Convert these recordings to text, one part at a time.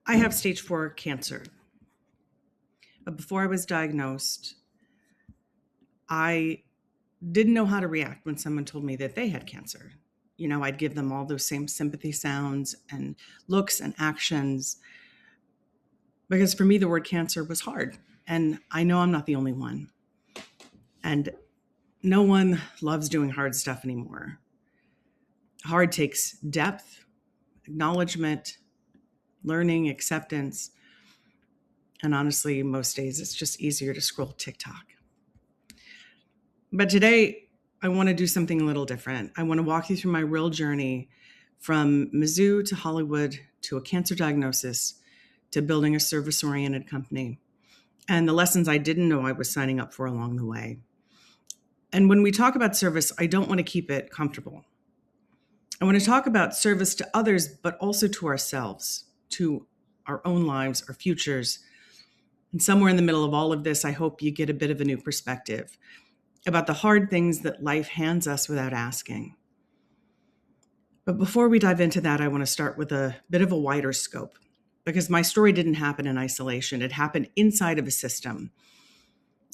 I have stage 4 cancer. But before I was diagnosed, I didn't know how to react when someone told me that they had cancer. I'd give them all those same sympathy sounds and looks and actions, because for me, the word cancer was hard. And I know I'm not the only one. And no one loves doing hard stuff anymore. Hard takes depth, acknowledgement, learning, acceptance. And honestly, most days it's just easier to scroll TikTok. But today, I want to do something a little different. I want to walk you through my real journey from Mizzou to Hollywood to a cancer diagnosis to building a service-oriented company, and the lessons I didn't know I was signing up for along the way. And when we talk about service, I don't want to keep it comfortable. I want to talk about service to others, but also to ourselves, to our own lives, our futures. And somewhere in the middle of all of this, I hope you get a bit of a new perspective about the hard things that life hands us without asking. But before we dive into that, I want to start with a bit of a wider scope, because my story didn't happen in isolation. It happened inside of a system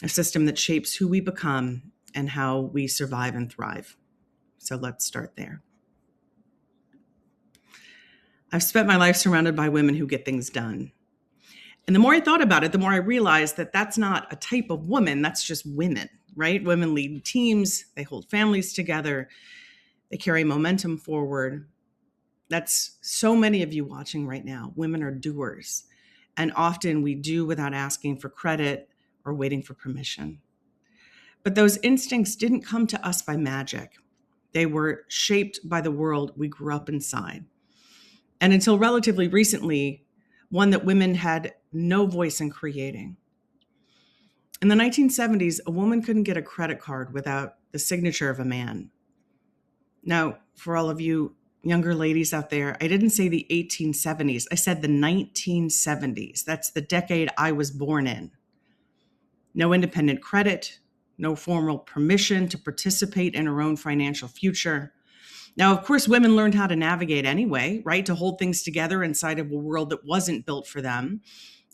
that shapes who we become and how we survive and thrive. So let's start there. I've spent my life surrounded by women who get things done. And the more I thought about it, the more I realized that that's not a type of woman, that's just women, right? Women lead teams, they hold families together, they carry momentum forward. That's so many of you watching right now. Women are doers, and often we do without asking for credit or waiting for permission. But those instincts didn't come to us by magic. They were shaped by the world we grew up inside. And until relatively recently, one that women had no voice in creating. In the 1970s, a woman couldn't get a credit card without the signature of a man. Now, for all of you younger ladies out there, I didn't say the 1870s. I said the 1970s. That's the decade I was born in. No independent credit, no formal permission to participate in her own financial future. Now, of course, women learned how to navigate anyway, right? To hold things together inside of a world that wasn't built for them.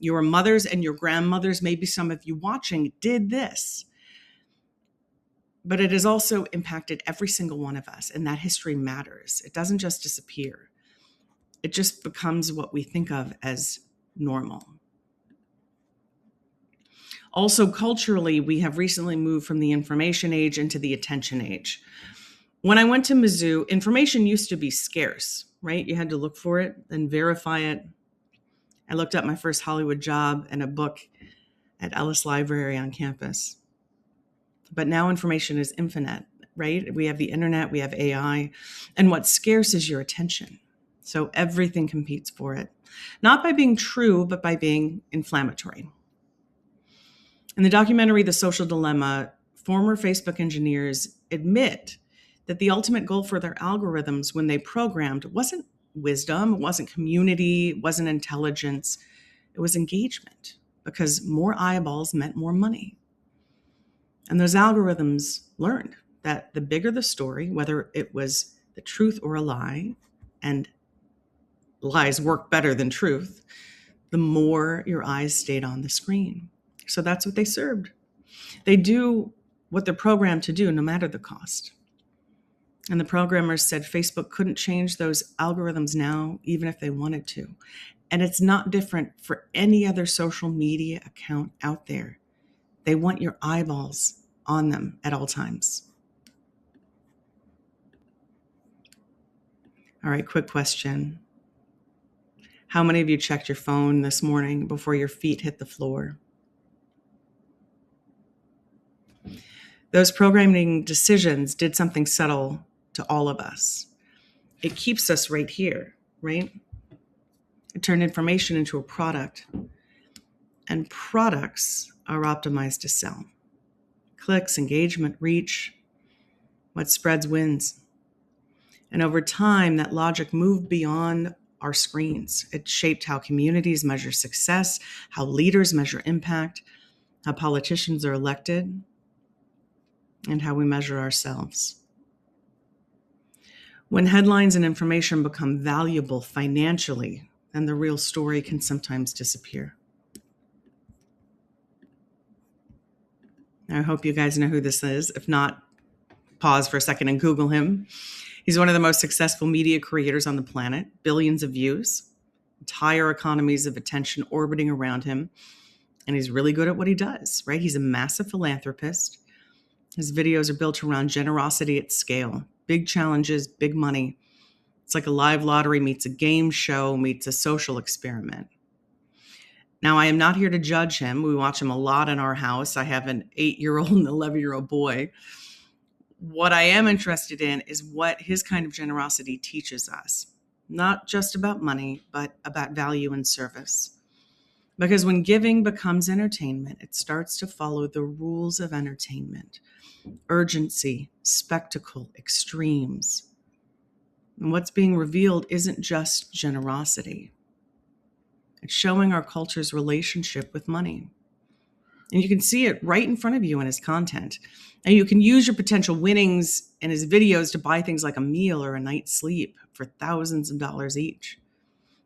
Your mothers and your grandmothers, maybe some of you watching, did this. But it has also impacted every single one of us, and that history matters. It doesn't just disappear. It just becomes what we think of as normal. Also, culturally, we have recently moved from the information age into the attention age. When I went to Mizzou, information used to be scarce, right? You had to look for it and verify it. I looked up my first Hollywood job and a book at Ellis Library on campus. But now information is infinite, right? We have the internet, we have AI, and what's scarce is your attention. So everything competes for it, not by being true, but by being inflammatory. In the documentary, The Social Dilemma, former Facebook engineers admit that the ultimate goal for their algorithms when they programmed wasn't wisdom, it wasn't community, it wasn't intelligence, it was engagement, because more eyeballs meant more money. And those algorithms learned that the bigger the story, whether it was the truth or a lie, and lies work better than truth, the more your eyes stayed on the screen. So that's what they served. They do what they're programmed to do, no matter the cost. And the programmers said Facebook couldn't change those algorithms now, even if they wanted to. And it's not different for any other social media account out there. They want your eyeballs on them at all times. All right, quick question. How many of you checked your phone this morning before your feet hit the floor? Those programming decisions did something subtle to all of us. It keeps us right here, right? It turned information into a product, and products are optimized to sell. Clicks, engagement, reach, what spreads wins. And over time, that logic moved beyond our screens. It shaped how communities measure success, how leaders measure impact, how politicians are elected, and how we measure ourselves. When headlines and information become valuable financially, and the real story can sometimes disappear. I hope you guys know who this is. If not, pause for a second and Google him. He's one of the most successful media creators on the planet, billions of views, entire economies of attention orbiting around him. And he's really good at what he does, right? He's a massive philanthropist. His videos are built around generosity at scale, big challenges, big money. It's like a live lottery meets a game show meets a social experiment. Now, I am not here to judge him. We watch him a lot in our house. I have an 8-year-old and an 11-year-old boy. What I am interested in is what his kind of generosity teaches us, not just about money, but about value and service. Because when giving becomes entertainment, it starts to follow the rules of entertainment: urgency, spectacle, extremes. And what's being revealed isn't just generosity. It's showing our culture's relationship with money. And you can see it right in front of you in his content. And you can use your potential winnings in his videos to buy things like a meal or a night's sleep for thousands of dollars each.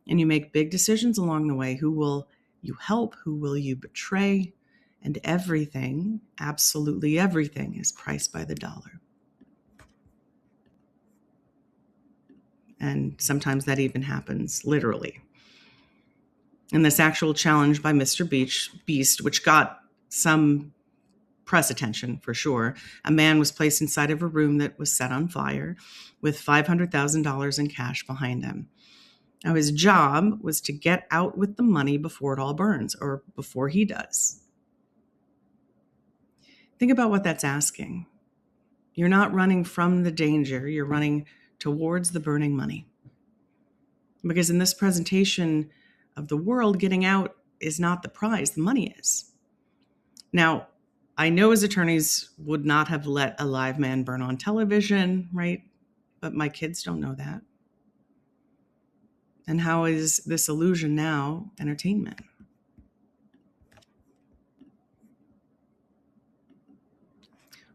And you make big decisions along the way. Who will you help? Who will you betray? And everything, absolutely everything, is priced by the dollar. And sometimes that even happens literally. In this actual challenge by Mr. Beast, which got some press attention for sure, a man was placed inside of a room that was set on fire with $500,000 in cash behind him. Now, his job was to get out with the money before it all burns, or before he does. Think about what that's asking. You're not running from the danger, you're running towards the burning money. Because in this presentation of the world, getting out is not the prize, the money is. Now, I know his attorneys would not have let a live man burn on television, right? But my kids don't know that. And how is this illusion now entertainment?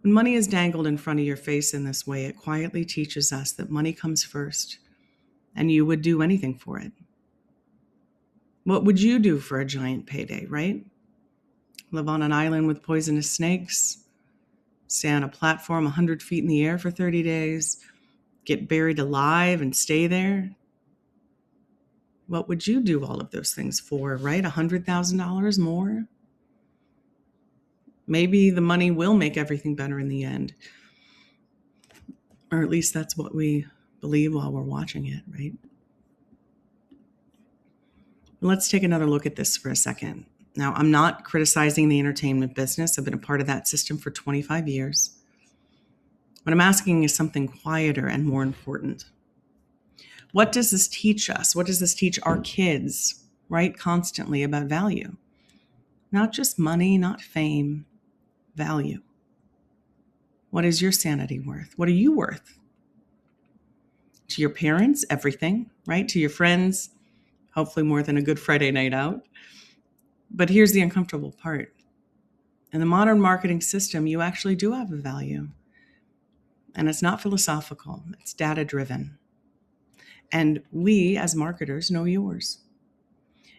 When money is dangled in front of your face in this way, it quietly teaches us that money comes first, and you would do anything for it. What would you do for a giant payday, right? Live on an island with poisonous snakes, stay on a platform 100 feet in the air for 30 days, get buried alive and stay there? What would you do all of those things for, right? $100,000 more? Maybe the money will make everything better in the end. Or at least that's what we believe while we're watching it, right? Let's take another look at this for a second. Now, I'm not criticizing the entertainment business. I've been a part of that system for 25 years. What I'm asking is something quieter and more important. What does this teach us? What does this teach our kids, right? Constantly about value. Not just money, not fame, value. What is your sanity worth? What are you worth? To your parents, everything, right? To your friends, hopefully more than a good Friday night out. But here's the uncomfortable part. In the modern marketing system, you actually do have a value. And it's not philosophical, it's data-driven. And we, as marketers, know yours.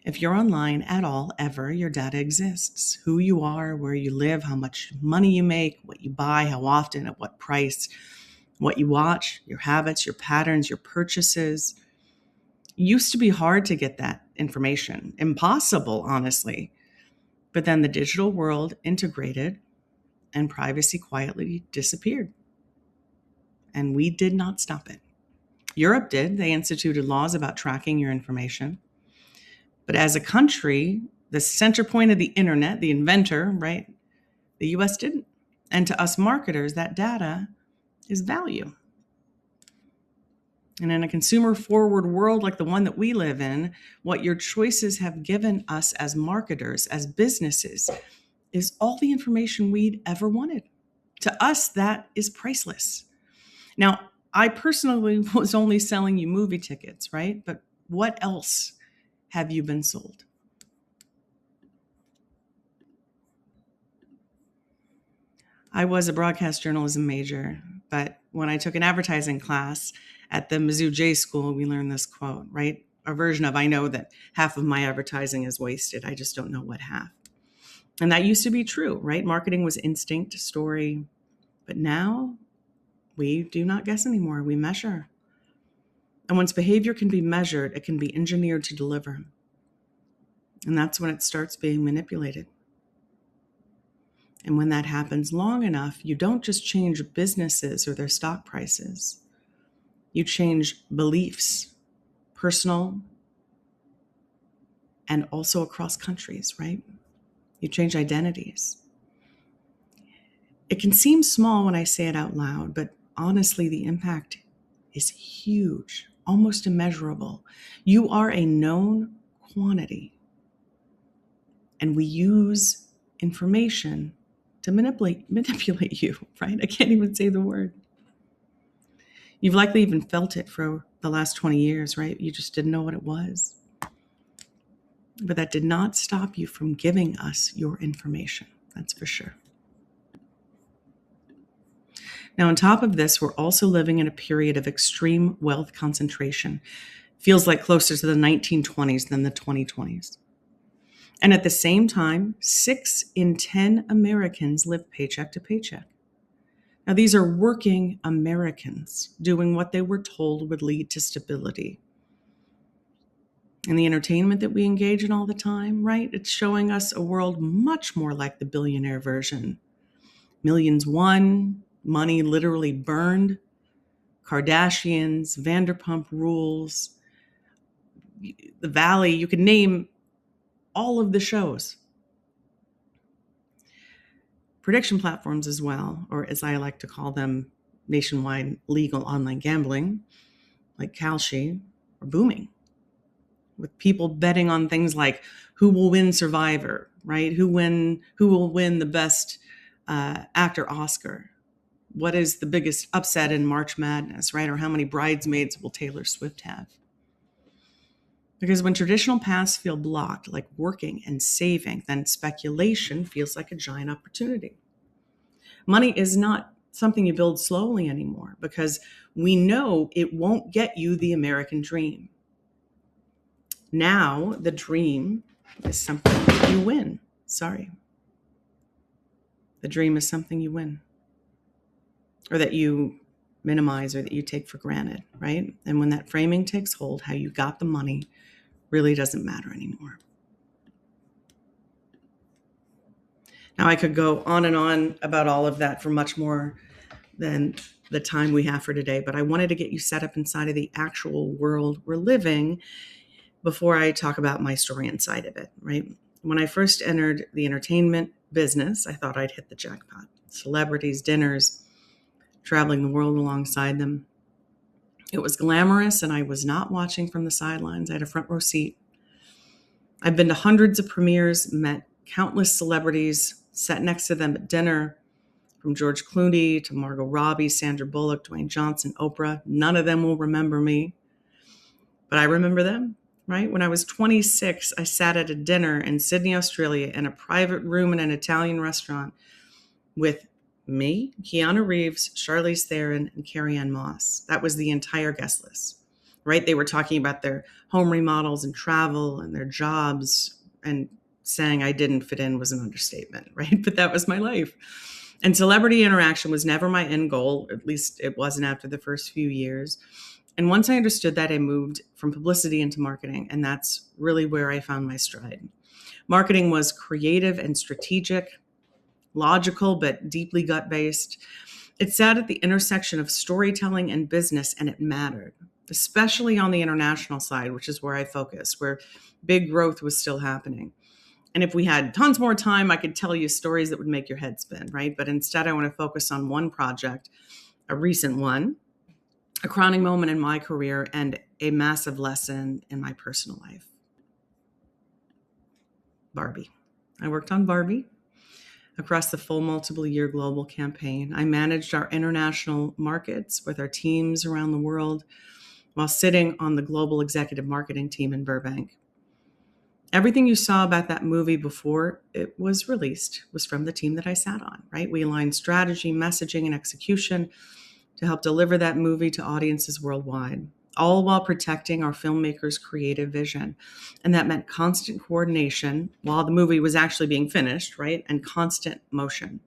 If you're online at all, ever, your data exists. Who you are, where you live, how much money you make, what you buy, how often, at what price, what you watch, your habits, your patterns, your purchases. It used to be hard to get that information. Impossible, honestly. But then the digital world integrated and privacy quietly disappeared. And we did not stop it. Europe did. They instituted laws about tracking your information. But as a country, the center point of the internet, the inventor, right? The US didn't. And to us marketers, that data is value. And in a consumer forward world like the one that we live in, what your choices have given us as marketers, as businesses, is all the information we'd ever wanted. To us, that is priceless. Now, I personally was only selling you movie tickets, right? But what else have you been sold? I was a broadcast journalism major, but when I took an advertising class at the Mizzou J School, we learned this quote, right? a version of, I know that half of my advertising is wasted. I just don't know what half. And that used to be true, right? Marketing was instinct, story. But now we do not guess anymore. We measure. And once behavior can be measured, it can be engineered to deliver. And that's when it starts being manipulated. And when that happens long enough, you don't just change businesses or their stock prices. You change beliefs, personal and also across countries, right? You change identities. It can seem small when I say it out loud, but honestly, the impact is huge, almost immeasurable. You are a known quantity, and we use information to manipulate you, right? I can't even say the word. You've likely even felt it for the last 20 years, right? You just didn't know what it was. But that did not stop you from giving us your information. That's for sure. Now, on top of this, we're also living in a period of extreme wealth concentration. Feels like closer to the 1920s than the 2020s. And at the same time, 6 in 10 Americans live paycheck to paycheck. Now, these are working Americans doing what they were told would lead to stability. And the entertainment that we engage in all the time, right? It's showing us a world much more like the billionaire version. Millions won, money literally burned, Kardashians, Vanderpump Rules, The Valley, you can name all of the shows. Prediction platforms as well, or as I like to call them, nationwide legal online gambling, like Kalshi, are booming. With people betting on things like who will win Survivor, right? Who will win the best actor Oscar? What is the biggest upset in March Madness, right? Or how many bridesmaids will Taylor Swift have? Because when traditional paths feel blocked, like working and saving, then speculation feels like a giant opportunity. Money is not something you build slowly anymore because we know it won't get you the American dream. Now the dream is something that you win. Sorry. The dream is something you win or that you minimize or that you take for granted, right? And when that framing takes hold, how you got the money really doesn't matter anymore. Now, I could go on and on about all of that for much more than the time we have for today, but I wanted to get you set up inside of the actual world we're living before I talk about my story inside of it, right? When I first entered the entertainment business, I thought I'd hit the jackpot. Celebrities, dinners, traveling the world alongside them. It was glamorous, and I was not watching from the sidelines. I had a front row seat. I've been to hundreds of premieres, met countless celebrities, sat next to them at dinner, from George Clooney to Margot Robbie, Sandra Bullock, Dwayne Johnson, Oprah. None of them will remember me, but I remember them, right? When I was 26, I sat at a dinner in Sydney, Australia, in a private room in an Italian restaurant with me, Keanu Reeves, Charlize Theron, and Carrie-Anne Moss. That was the entire guest list, right? They were talking about their home remodels and travel and their jobs, and saying I didn't fit in was an understatement, right? But that was my life. And celebrity interaction was never my end goal. At least it wasn't after the first few years. And once I understood that, I moved from publicity into marketing. And that's really where I found my stride. Marketing was creative and strategic, logical, but deeply gut-based. It sat at the intersection of storytelling and business, and it mattered, especially on the international side, which is where I focused, where big growth was still happening. And if we had tons more time, I could tell you stories that would make your head spin, right? But instead, I want to focus on one project, a recent one, a crowning moment in my career, and a massive lesson in my personal life. Barbie. I worked on Barbie across the full multiple-year global campaign. I managed our international markets with our teams around the world while sitting on the global executive marketing team in Burbank. Everything you saw about that movie before it was released was from the team that I sat on, right? We aligned strategy, messaging, and execution to help deliver that movie to audiences worldwide. all while protecting our filmmakers' creative vision. And that meant constant coordination while the movie was actually being finished, right? And constant motion.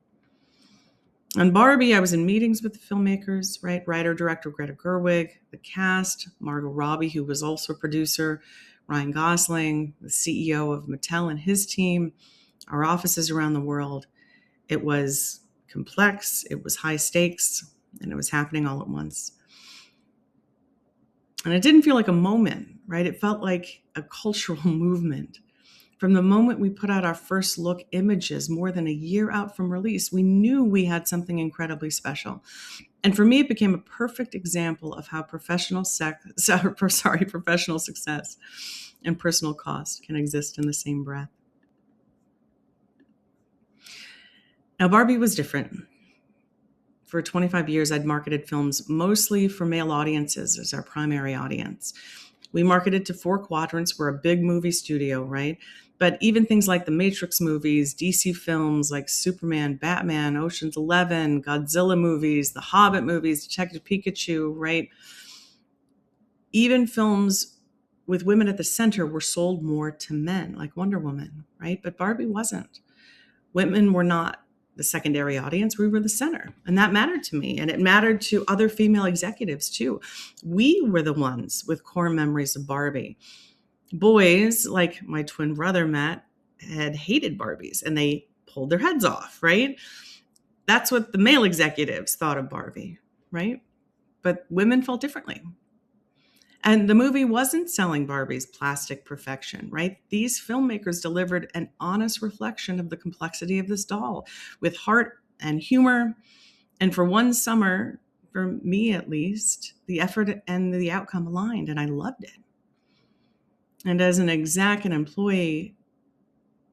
On Barbie, I was in meetings with the filmmakers, right? Writer, director Greta Gerwig, the cast, Margot Robbie, who was also a producer, Ryan Gosling, the CEO of Mattel and his team, our offices around the world. It was complex, it was high stakes, and it was happening all at once. And it didn't feel like a moment, right? It felt like a cultural movement. From the moment we put out our first look images, more than a year out from release, we knew we had something incredibly special. And for me, it became a perfect example of how professional success and personal cost can exist in the same breath. Now, Barbie was different. For 25 years, I'd marketed films mostly for male audiences as our primary audience. We marketed to 4 quadrants. We're a big movie studio, right? But even things like the Matrix movies, DC films like Superman, Batman, Ocean's 11, Godzilla movies, the Hobbit movies, Detective Pikachu, right? Even films with women at the center were sold more to men, like Wonder Woman, right? But Barbie wasn't. Women were not the secondary audience. We were the center. And that mattered to me. And it mattered to other female executives too. We were the ones with core memories of Barbie. Boys, like my twin brother, Matt, had hated Barbies and they pulled their heads off, right? That's what the male executives thought of Barbie, right? But women felt differently. And the movie wasn't selling Barbie's plastic perfection, right? These filmmakers delivered an honest reflection of the complexity of this doll with heart and humor. And for one summer, for me at least, the effort and the outcome aligned, and I loved it. And as an exec and employee,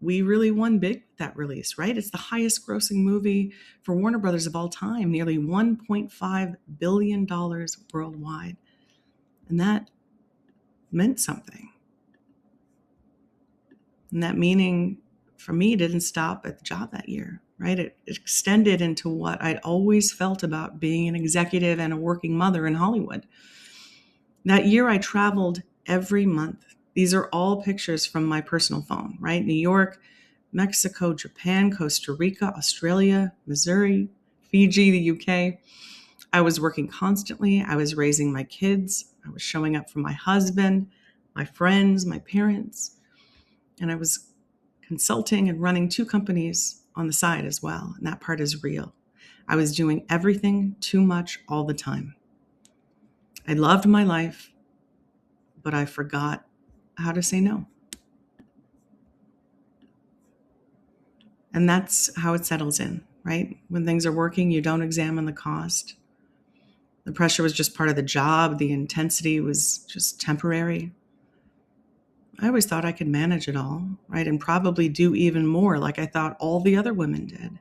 we really won big with that release, right? It's the highest grossing movie for Warner Brothers of all time, nearly $1.5 billion worldwide. And that meant something. And that meaning for me didn't stop at the job that year, right? It extended into what I'd always felt about being an executive and a working mother in Hollywood. That year I traveled every month. These are all pictures from my personal phone, right? New York, Mexico, Japan, Costa Rica, Australia, Missouri, Fiji, the UK. I was working constantly. I was raising my kids. I was showing up for my husband, my friends, my parents. And I was consulting and running 2 companies on the side as well. And that part is real. I was doing everything too much all the time. I loved my life, but I forgot how to say no. And that's how it settles in, right? When things are working, you don't examine the cost. The pressure was just part of the job. The intensity was just temporary. I always thought I could manage it all, right? And probably do even more like I thought all the other women did.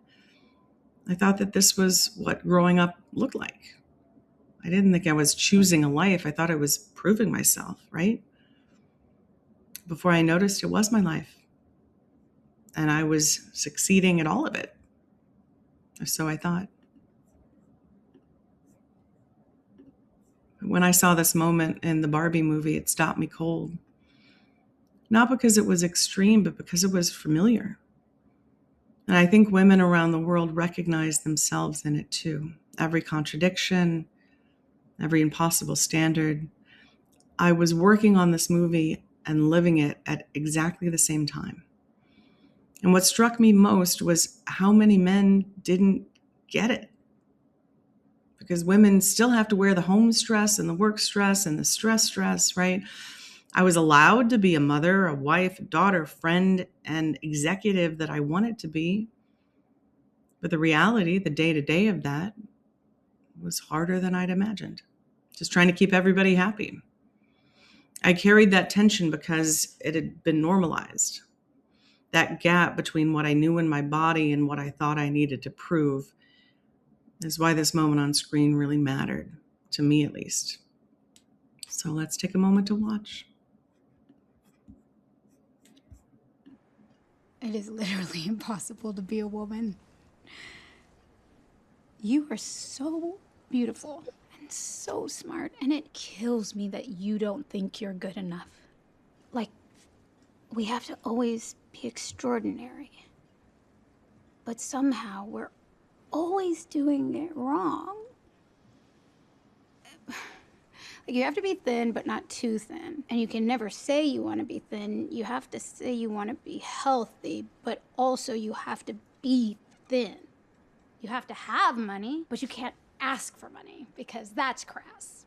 I thought that this was what growing up looked like. I didn't think I was choosing a life. I thought I was proving myself, right? Before I noticed it was my life. And I was succeeding at all of it. Or so I thought. When I saw this moment in the Barbie movie, it stopped me cold. Not because it was extreme, but because it was familiar. And I think women around the world recognize themselves in it too. Every contradiction, every impossible standard. I was working on this movie and living it at exactly the same time. And what struck me most was how many men didn't get it. Because women still have to wear the home stress and the work stress and the stress, right? I was allowed to be a mother, a wife, a daughter, friend, and executive that I wanted to be. But the reality, the day-to-day of that was harder than I'd imagined. Just trying to keep everybody happy. I carried that tension because it had been normalized. That gap between what I knew in my body and what I thought I needed to prove is why this moment on screen really mattered, to me at least. So let's take a moment to watch. It is literally impossible to be a woman. You are so beautiful and That's so smart, and it kills me that you don't think you're good enough. Like, we have to always be extraordinary. But somehow we're always doing it wrong. Like, you have to be thin, but not too thin. And you can never say you want to be thin. You have to say you want to be healthy, but also you have to be thin. You have to have money, but you can't ask for money because that's crass.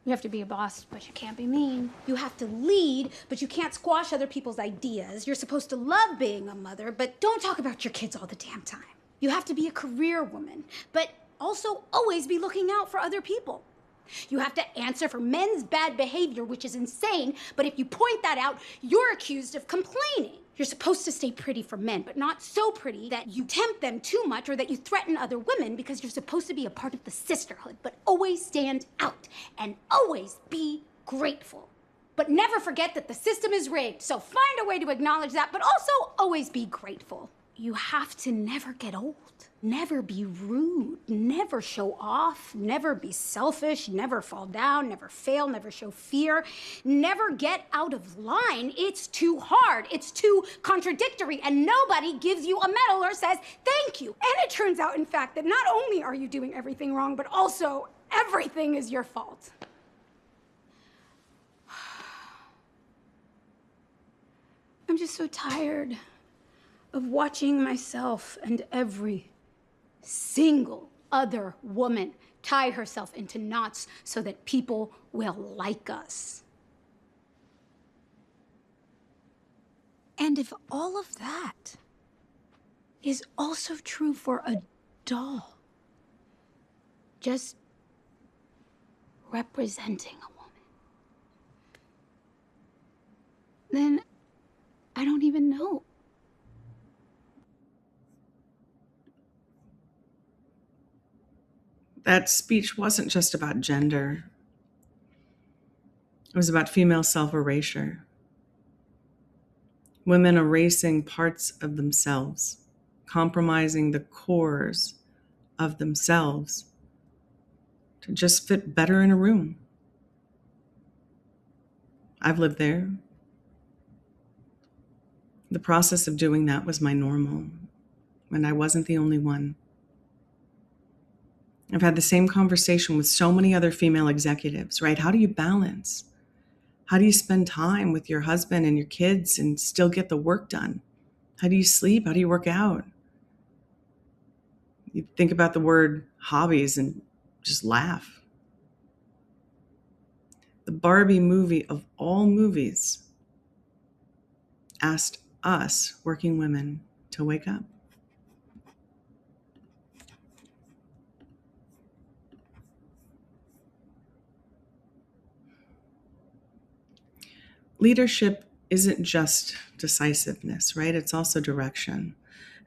You have to be a boss, but you can't be mean. You have to lead, but you can't squash other people's ideas. You're supposed to love being a mother, but don't talk about your kids all the damn time. You have to be a career woman, but also always be looking out for other people. You have to answer for men's bad behavior, which is insane, but if you point that out, you're accused of complaining. You're supposed to stay pretty for men, but not so pretty that you tempt them too much or that you threaten other women, because you're supposed to be a part of the sisterhood, but always stand out and always be grateful. But never forget that the system is rigged, so find a way to acknowledge that, but also always be grateful. You have to never get old, never be rude, never show off, never be selfish, never fall down, never fail, never show fear, never get out of line. It's too hard, it's too contradictory, and nobody gives you a medal or says thank you. And it turns out, in fact, that not only are you doing everything wrong, but also everything is your fault. I'm just so tired of watching myself and every single other woman tie herself into knots so that people will like us. And if all of that is also true for a doll, just representing a woman, then I don't even know. That speech wasn't just about gender. It was about female self-erasure. Women erasing parts of themselves, compromising the cores of themselves to just fit better in a room. I've lived there. The process of doing that was my normal, and I wasn't the only one. I've had the same conversation with so many other female executives, right? How do you balance? How do you spend time with your husband and your kids and still get the work done? How do you sleep? How do you work out? You think about the word hobbies and just laugh. The Barbie movie of all movies asked us, working women, to wake up. Leadership isn't just decisiveness, right? It's also direction.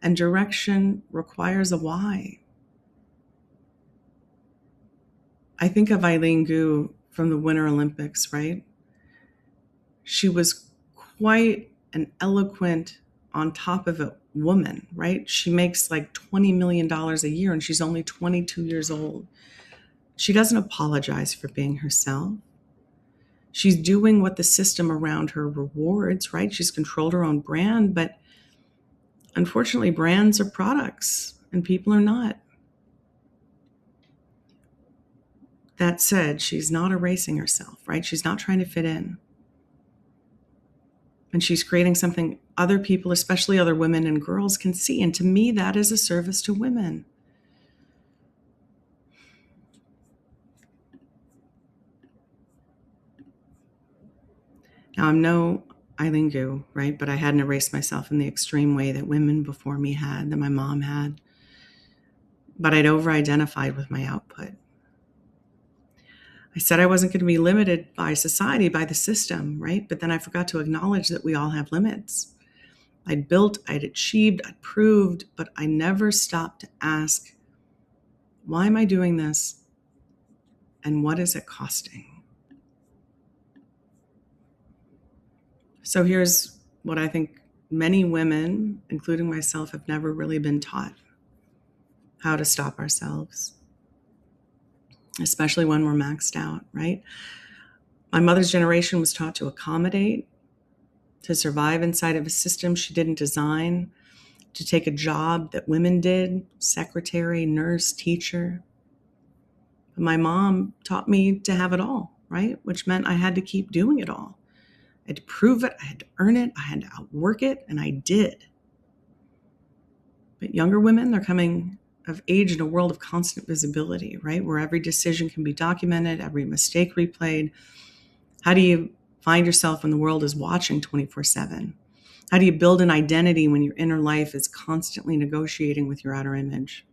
And direction requires a why. I think of Eileen Gu from the Winter Olympics, right? She was quite an eloquent, on top of it, woman, right? She makes like $20 million a year and she's only 22 years old. She doesn't apologize for being herself. She's doing what the system around her rewards, right? She's controlled her own brand, but unfortunately, brands are products and people are not. That said, she's not erasing herself, right? She's not trying to fit in. And she's creating something other people, especially other women and girls, can see. And to me, that is a service to women. Now, I'm no Eileen Gu, right? But I hadn't erased myself in the extreme way that women before me had, that my mom had. But I'd over-identified with my output. I said I wasn't going to be limited by society, by the system, right? But then I forgot to acknowledge that we all have limits. I'd built, I'd achieved, I'd proved, but I never stopped to ask, why am I doing this? And what is it costing? So here's what I think many women, including myself, have never really been taught: how to stop ourselves. especially when we're maxed out, right? My mother's generation was taught to accommodate, to survive inside of a system she didn't design, to take a job that women did, secretary, nurse, teacher. But my mom taught me to have it all, right? Which meant I had to keep doing it all. I had to prove it, I had to earn it, I had to outwork it, and I did. But younger women, they're coming of age in a world of constant visibility, right? Where every decision can be documented, every mistake replayed. How do you find yourself when the world is watching 24/7? How do you build an identity when your inner life is constantly negotiating with your outer image?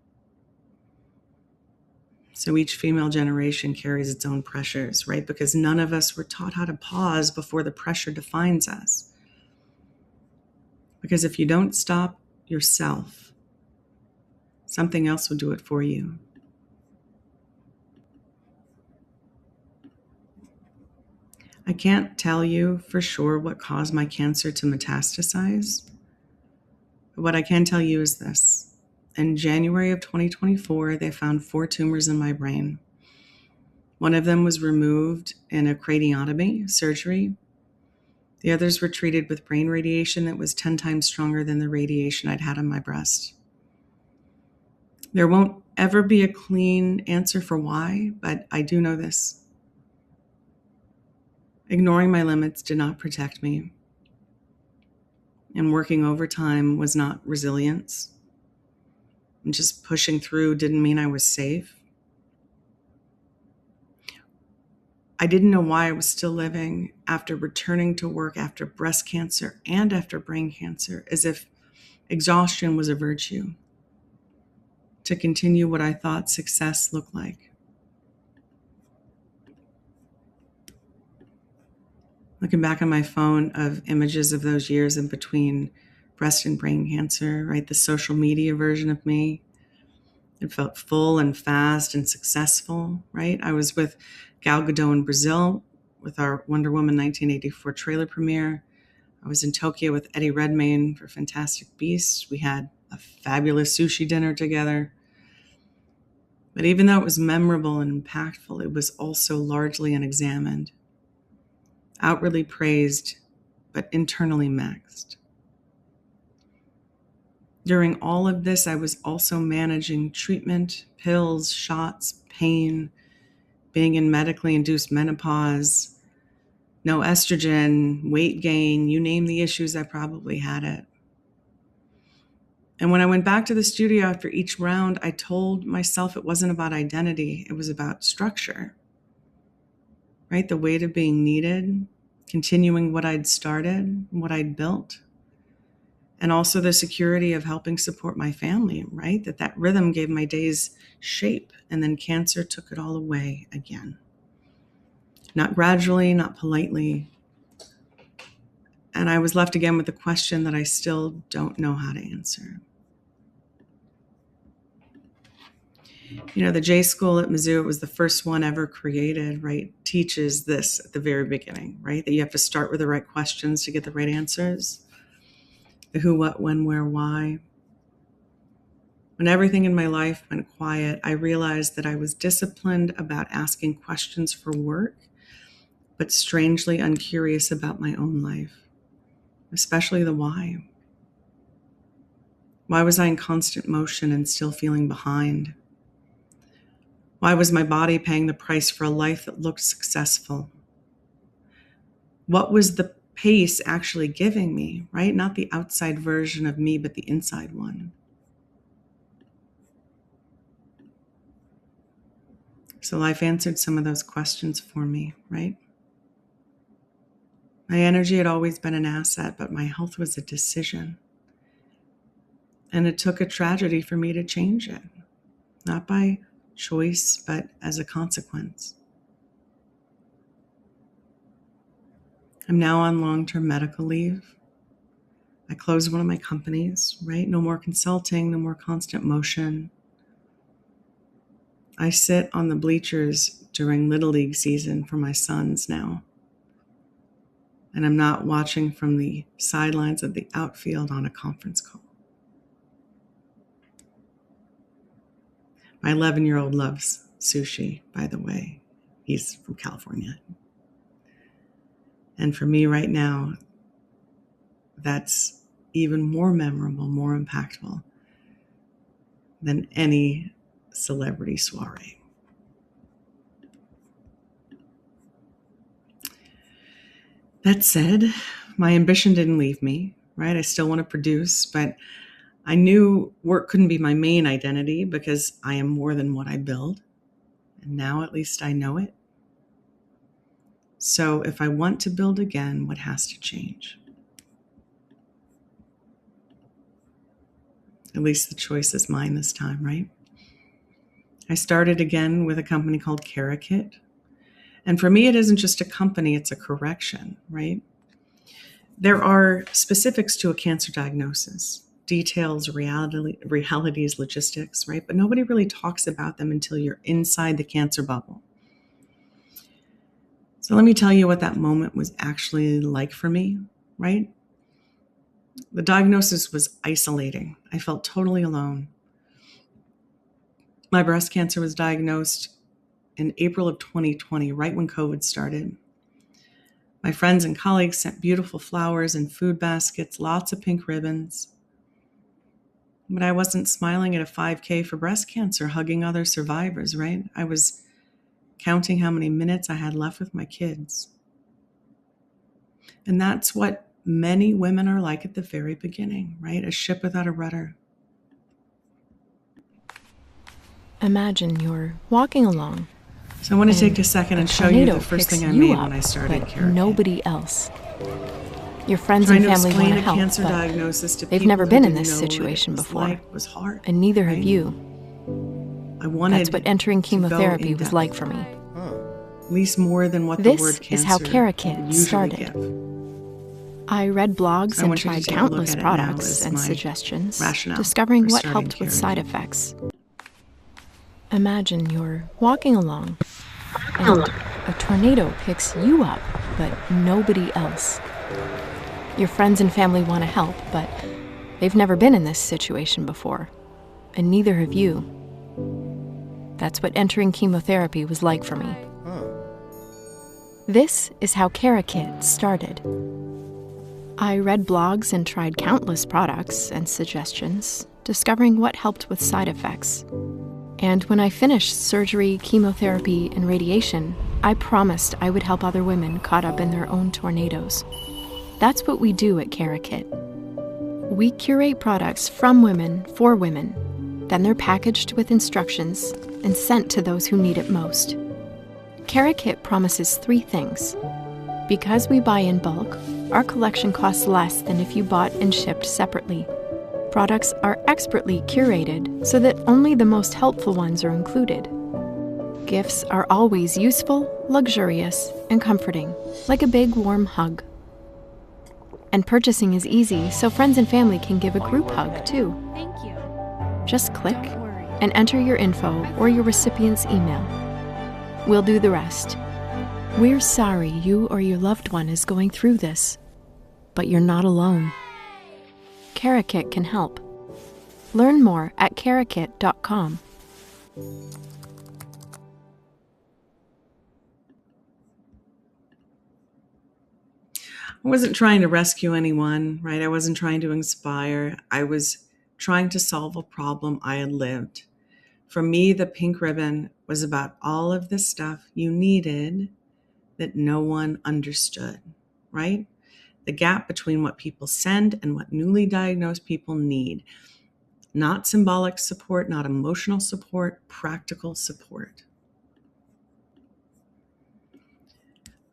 So each female generation carries its own pressures, right? Because none of us were taught how to pause before the pressure defines us. Because if you don't stop yourself, something else will do it for you. I can't tell you for sure what caused my cancer to metastasize. But what I can tell you is this. In January of 2024, they found 4 tumors in my brain. One of them was removed in a craniotomy surgery. The others were treated with brain radiation that was 10 times stronger than the radiation I'd had on my breast. There won't ever be a clean answer for why, but I do know this. Ignoring my limits did not protect me. And working overtime was not resilience. And just pushing through didn't mean I was safe. I didn't know why I was still living after returning to work after breast cancer and after brain cancer, as if exhaustion was a virtue to continue what I thought success looked like. Looking back on my phone of images of those years in between breast and brain cancer, right? The social media version of me. It felt full and fast and successful, right? I was with Gal Gadot in Brazil with our Wonder Woman 1984 trailer premiere. I was in Tokyo with Eddie Redmayne for Fantastic Beasts. We had a fabulous sushi dinner together. But even though it was memorable and impactful, it was also largely unexamined. Outwardly praised, but internally maxed. During all of this, I was also managing treatment, pills, shots, pain, being in medically induced menopause, no estrogen, weight gain, you name the issues, I probably had it. And when I went back to the studio after each round, I told myself it wasn't about identity, it was about structure, right? The weight of being needed, continuing what I'd started, what I'd built, and also the security of helping support my family, right? That rhythm gave my days shape, and then cancer took it all away again. Not gradually, not politely. And I was left again with a question that I still don't know how to answer. You know, the J School at Mizzou, it was the first one ever created, right? Teaches this at the very beginning, right? That you have to start with the right questions to get the right answers. The who, what, when, where, why. When everything in my life went quiet, I realized that I was disciplined about asking questions for work, but strangely uncurious about my own life, especially the why. Why was I in constant motion and still feeling behind? Why was my body paying the price for a life that looked successful? What was the pace actually giving me, right? Not the outside version of me, but the inside one. So life answered some of those questions for me, right? My energy had always been an asset, but my health was a decision. And it took a tragedy for me to change it, not by choice, but as a consequence. I'm now on long-term medical leave. I closed one of my companies, right? No more consulting, no more constant motion. I sit on the bleachers during Little League season for my sons now. And I'm not watching from the sidelines of the outfield on a conference call. My 11-year-old loves sushi, by the way. He's from California. And for me right now, that's even more memorable, more impactful than any celebrity soiree. That said, my ambition didn't leave me, right? I still want to produce, but I knew work couldn't be my main identity because I am more than what I build. And now at least I know it. So if I want to build again, what has to change? At least the choice is mine this time, right? I started again with a company called CaraKit. And for me, it isn't just a company, it's a correction, right? There are specifics to a cancer diagnosis, details, realities, logistics, right? But nobody really talks about them until you're inside the cancer bubble. So let me tell you what that moment was actually like for me, right? The diagnosis was isolating. I felt totally alone. My breast cancer was diagnosed in April of 2020, right when COVID started. My friends and colleagues sent beautiful flowers and food baskets, lots of pink ribbons. But I wasn't smiling at a 5K for breast cancer, hugging other survivors, right? I was counting how many minutes I had left with my kids. And that's what many women are like at the very beginning, right? A ship without a rudder. Imagine you're walking along. So I want to take a second and show you the first thing I made when I started CaraKit. Nobody else. Your friends and family want to help, but they've never been in this situation before, and neither have you. That's what entering chemotherapy was like for me. At least more than what the word cancer This is how CaraKit started. I read blogs and tried countless products and suggestions, discovering what helped with side effects. Imagine you're walking along, and a tornado picks you up, but nobody else. Your friends and family want to help, but they've never been in this situation before, and neither have you. That's what entering chemotherapy was like for me. This is how CaraKit started. I read blogs and tried countless products and suggestions, discovering what helped with side effects. And when I finished surgery, chemotherapy, and radiation, I promised I would help other women caught up in their own tornadoes. That's what we do at CaraKit. We curate products from women for women. Then they're packaged with instructions and sent to those who need it most. CaraKit promises 3 things. Because we buy in bulk, our collection costs less than if you bought and shipped separately. Products are expertly curated so that only the most helpful ones are included. Gifts are always useful, luxurious, and comforting, like a big warm hug. And purchasing is easy, so friends and family can give a group hug too. Thank you. Just click and enter your info or your recipient's email. We'll do the rest. We're sorry you or your loved one is going through this, but you're not alone. CaraKit can help. Learn more at carakit.com. I wasn't trying to rescue anyone, right? I wasn't trying to inspire. I was trying to solve a problem I had lived. For me, the pink ribbon was about all of the stuff you needed that no one understood, right? The gap between what people send and what newly diagnosed people need. Not symbolic support, not emotional support, practical support.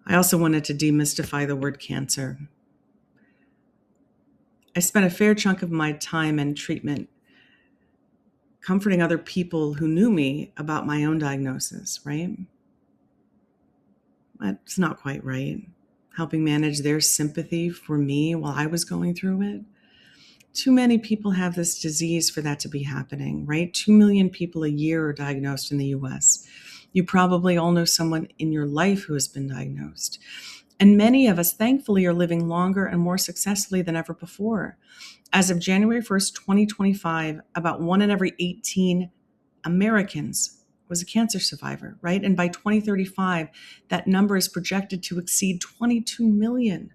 I also wanted to demystify the word cancer. I spent a fair chunk of my time and treatment comforting other people who knew me about my own diagnosis, right? That's not quite right. Helping manage their sympathy for me while I was going through it. Too many people have this disease for that to be happening, right? 2 million people a year are diagnosed in the US. You probably all know someone in your life who has been diagnosed. And many of us, thankfully, are living longer and more successfully than ever before. As of January 1st, 2025, about 1 in every 18 Americans was a cancer survivor, right? And by 2035, that number is projected to exceed 22 million.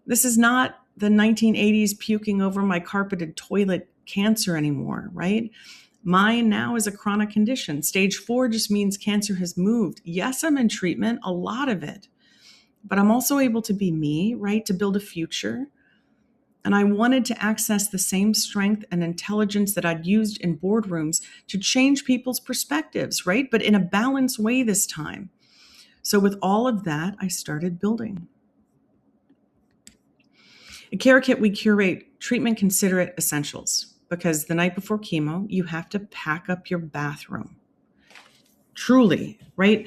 This is not the 1980s puking over my carpeted toilet cancer anymore, right? Mine now is a chronic condition. Stage 4 just means cancer has moved. Yes, I'm in treatment, a lot of it, but I'm also able to be me, right? To build a future. And I wanted to access the same strength and intelligence that I'd used in boardrooms to change people's perspectives, right? But in a balanced way this time. So with all of that, I started building. At CaraKit, we curate treatment considerate essentials because the night before chemo, you have to pack up your bathroom. Truly, right?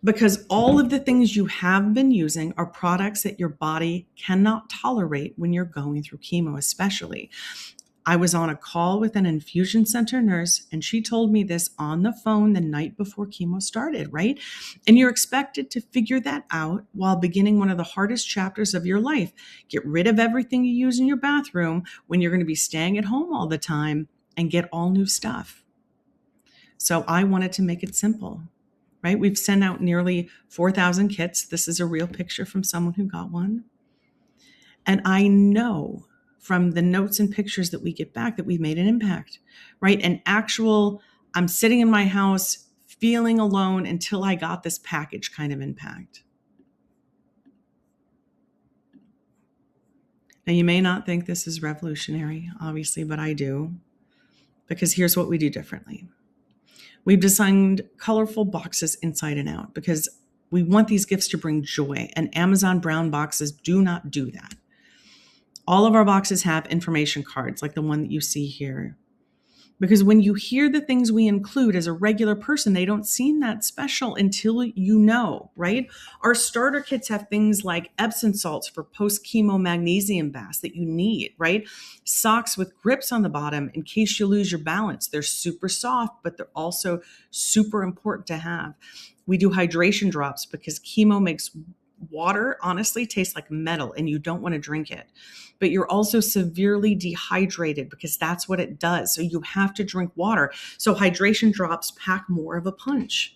Because all of the things you have been using are products that your body cannot tolerate when you're going through chemo, especially. I was on a call with an infusion center nurse, and she told me this on the phone the night before chemo started, right? And you're expected to figure that out while beginning one of the hardest chapters of your life. Get rid of everything you use in your bathroom when you're going to be staying at home all the time and get all new stuff. So I wanted to make it simple. Right? We've sent out nearly 4,000 kits. This is a real picture from someone who got one. And I know from the notes and pictures that we get back that we've made an impact, right? I'm sitting in my house feeling alone until I got this package kind of impact. Now, you may not think this is revolutionary, obviously, but I do, because here's what we do differently. We've designed colorful boxes inside and out because we want these gifts to bring joy, and Amazon brown boxes do not do that. All of our boxes have information cards like the one that you see here. Because when you hear the things we include as a regular person, they don't seem that special until you know, right? Our starter kits have things like Epsom salts for post-chemo magnesium baths that you need, right? Socks with grips on the bottom in case you lose your balance. They're super soft, but they're also super important to have. We do hydration drops because chemo makes water honestly tastes like metal and you don't want to drink it. But you're also severely dehydrated because that's what it does. So you have to drink water. So hydration drops pack more of a punch.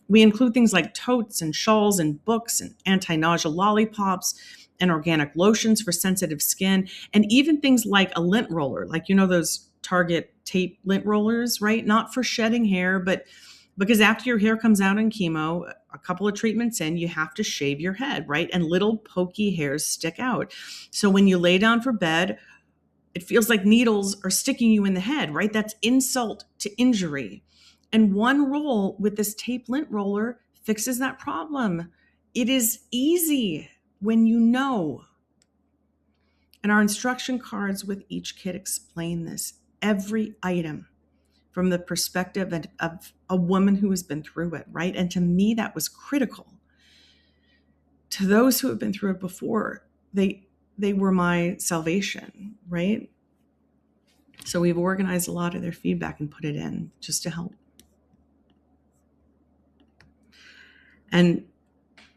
We include things like totes and shawls and books and anti-nausea lollipops and organic lotions for sensitive skin, and even things like a lint roller, like, those Target tape lint rollers, right? Not for shedding hair, but because after your hair comes out in chemo, a couple of treatments in, you have to shave your head, right? And little pokey hairs stick out. So when you lay down for bed, it feels like needles are sticking you in the head, right? That's insult to injury. And one roll with this tape lint roller fixes that problem. It is easy when you know. And our instruction cards with each kit explain this, every item, from the perspective of a woman who has been through it, right? And to me, that was critical. To those who have been through it before, they were my salvation, right? So we've organized a lot of their feedback and put it in just to help. And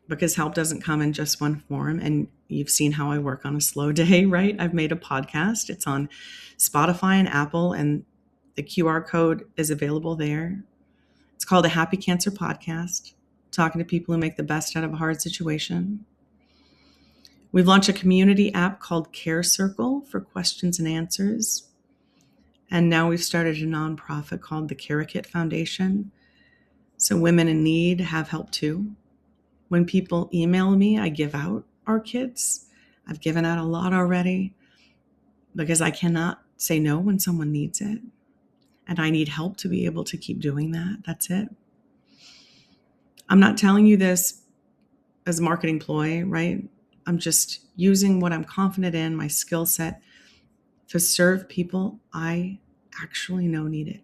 because help doesn't come in just one form, and you've seen how I work on a slow day, right? I've made a podcast. It's on Spotify and Apple, and the QR code is available there. It's called a Happy Cancer Podcast, talking to people who make the best out of a hard situation. We've launched a community app called Care Circle for questions and answers. And now we've started a nonprofit called the CaraKit Foundation. So women in need have help too. When people email me, I give out our kits. I've given out a lot already because I cannot say no when someone needs it. And I need help to be able to keep doing that. That's it. I'm not telling you this as a marketing ploy, right? I'm just using what I'm confident in, my skill set, to serve people I actually know need it.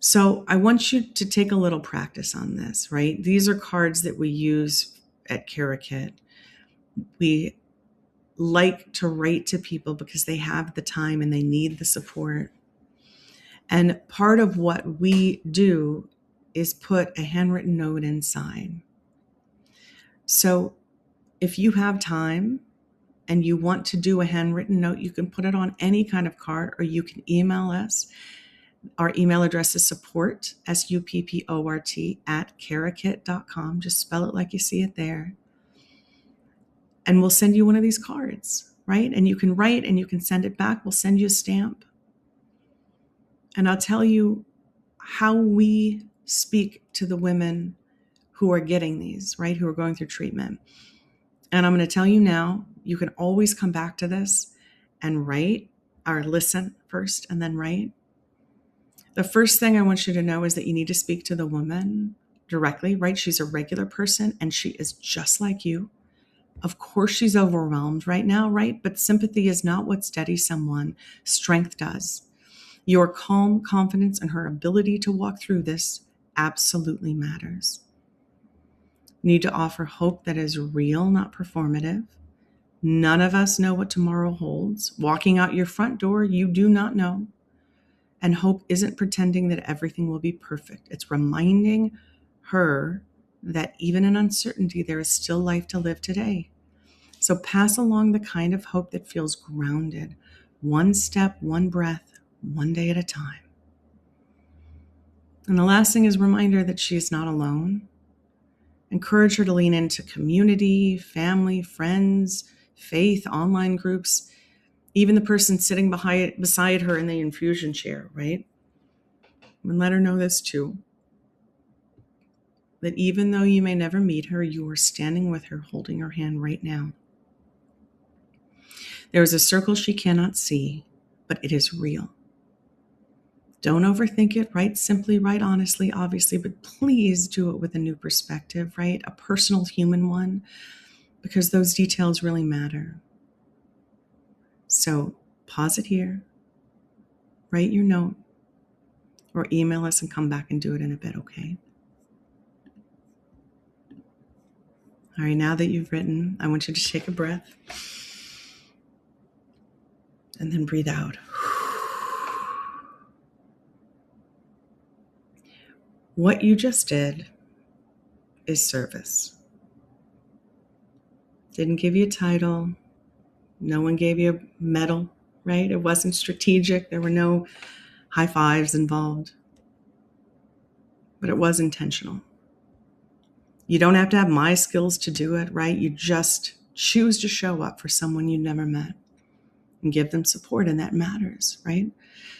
So I want you to take a little practice on this, right? These are cards that we use at CaraKit. We like to write to people because they have the time and they need the support. And part of what we do is put a handwritten note inside. So if you have time, and you want to do a handwritten note, you can put it on any kind of card, or you can email us. Our email address is support, SUPPORT, @CaraKit.com. Just spell it like you see it there. And we'll send you one of these cards, right? And you can write and you can send it back. We'll send you a stamp. And I'll tell you how we speak to the women who are getting these, right? Who are going through treatment. And I'm going to tell you now, you can always come back to this and write, or listen first and then write. The first thing I want you to know is that you need to speak to the woman directly, right? She's a regular person and she is just like you. Of course, she's overwhelmed right now, right? But sympathy is not what steadies someone. Strength does. Your calm confidence and her ability to walk through this absolutely matters. You need to offer hope that is real, not performative. None of us know what tomorrow holds. Walking out your front door, you do not know. And hope isn't pretending that everything will be perfect. It's reminding her that even in uncertainty, there is still life to live today. So pass along the kind of hope that feels grounded, one step, one breath, one day at a time. And the last thing is a reminder that she is not alone. Encourage her to lean into community, family, friends, faith, online groups, even the person sitting beside her in the infusion chair, right? And let her know this too, that even though you may never meet her, you are standing with her, holding her hand right now. There is a circle she cannot see, but it is real. Don't overthink it. Write simply, write honestly, obviously, but please do it with a new perspective, right? A personal human one, because those details really matter. So pause it here, write your note, or email us and come back and do it in a bit, okay? All right, now that you've written, I want you to take a breath and then breathe out. What you just did is service. Didn't give you a title. No one gave you a medal, right? It wasn't strategic. There were no high fives involved. But it was intentional. You don't have to have my skills to do it, right? You just choose to show up for someone you never met and give them support, and that matters, right?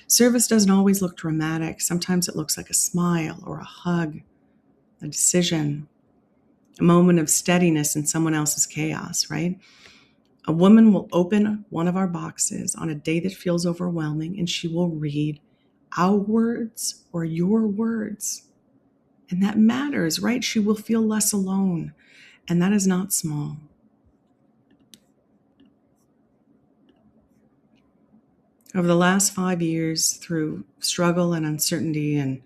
Service doesn't always look dramatic. Sometimes it looks like a smile or a hug, a decision, a moment of steadiness in someone else's chaos, right? A woman will open one of our boxes on a day that feels overwhelming, and she will read our words or your words. And that matters, right? She will feel less alone, and that is not small. Over the last 5 years, through struggle and uncertainty and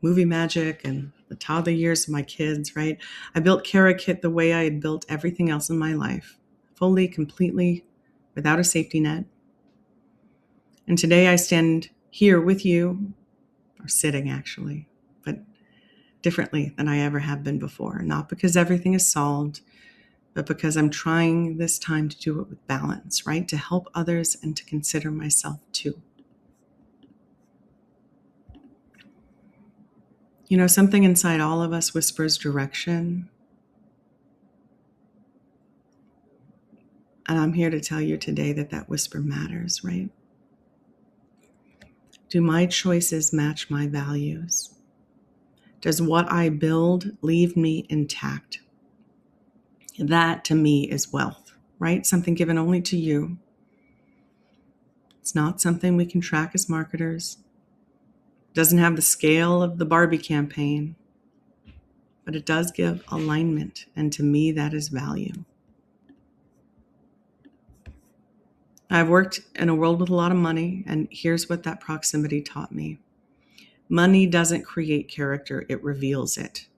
movie magic and the toddler years of my kids, right? I built CaraKit the way I had built everything else in my life, fully, completely, without a safety net. And today I stand here with you, or sitting actually, but differently than I ever have been before. Not because everything is solved, but because I'm trying this time to do it with balance, right? To help others and to consider myself too. You know, something inside all of us whispers direction. And I'm here to tell you today that that whisper matters, right? Do my choices match my values? Does what I build leave me intact? That to me is wealth, right? Something given only to you. It's not something we can track as marketers. It doesn't have the scale of the Barbie campaign, but it does give alignment. And to me, that is value. I've worked in a world with a lot of money, and here's what that proximity taught me. Money doesn't create character, it reveals it.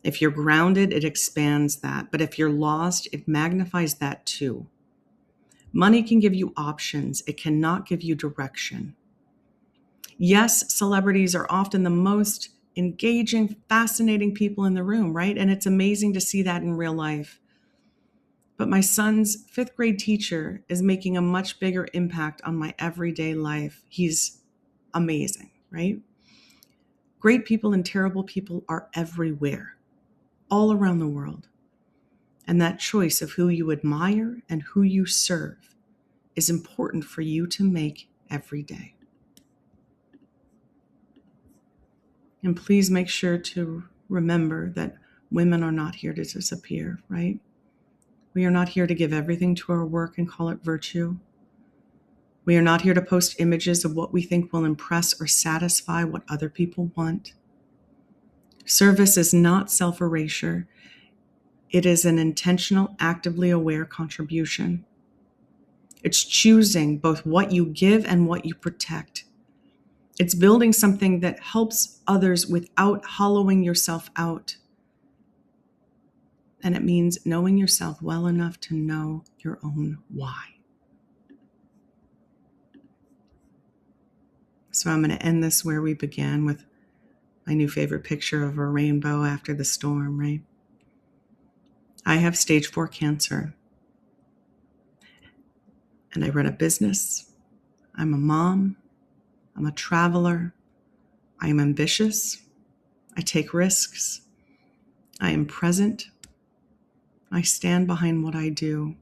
If you're grounded, it expands that. But if you're lost, it magnifies that too. Money can give you options. It cannot give you direction. Yes, celebrities are often the most engaging, fascinating people in the room, right? And it's amazing to see that in real life. But my son's 5th grade teacher is making a much bigger impact on my everyday life. He's amazing, right? Great people and terrible people are everywhere, all around the world. And that choice of who you admire and who you serve is important for you to make every day. And please make sure to remember that women are not here to disappear, right? We are not here to give everything to our work and call it virtue. We are not here to post images of what we think will impress or satisfy what other people want. Service is not self-erasure. It is an intentional, actively aware contribution. It's choosing both what you give and what you protect. It's building something that helps others without hollowing yourself out. And it means knowing yourself well enough to know your own why. So I'm going to end this where we began, with my new favorite picture of a rainbow after the storm, right? I have stage 4 cancer. And I run a business. I'm a mom. I'm a traveler. I am ambitious. I take risks. I am present. I stand behind what I do.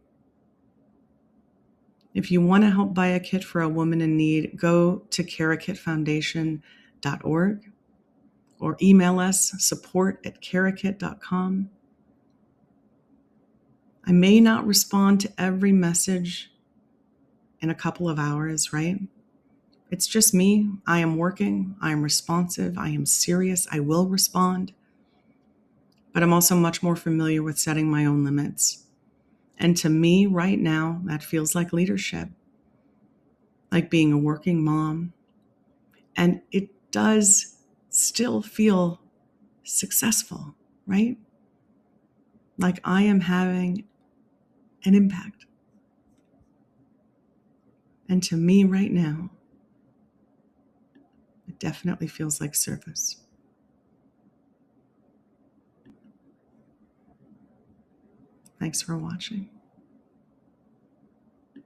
If you want to help buy a kit for a woman in need, go to CaraKitFoundation.org or email us support@carakit.com. I may not respond to every message in a couple of hours, right? It's just me. I am working. I am responsive. I am serious. I will respond. But I'm also much more familiar with setting my own limits. And to me right now, that feels like leadership, like being a working mom. And it does still feel successful, right? Like I am having an impact. And to me right now, it definitely feels like service. Thanks for watching.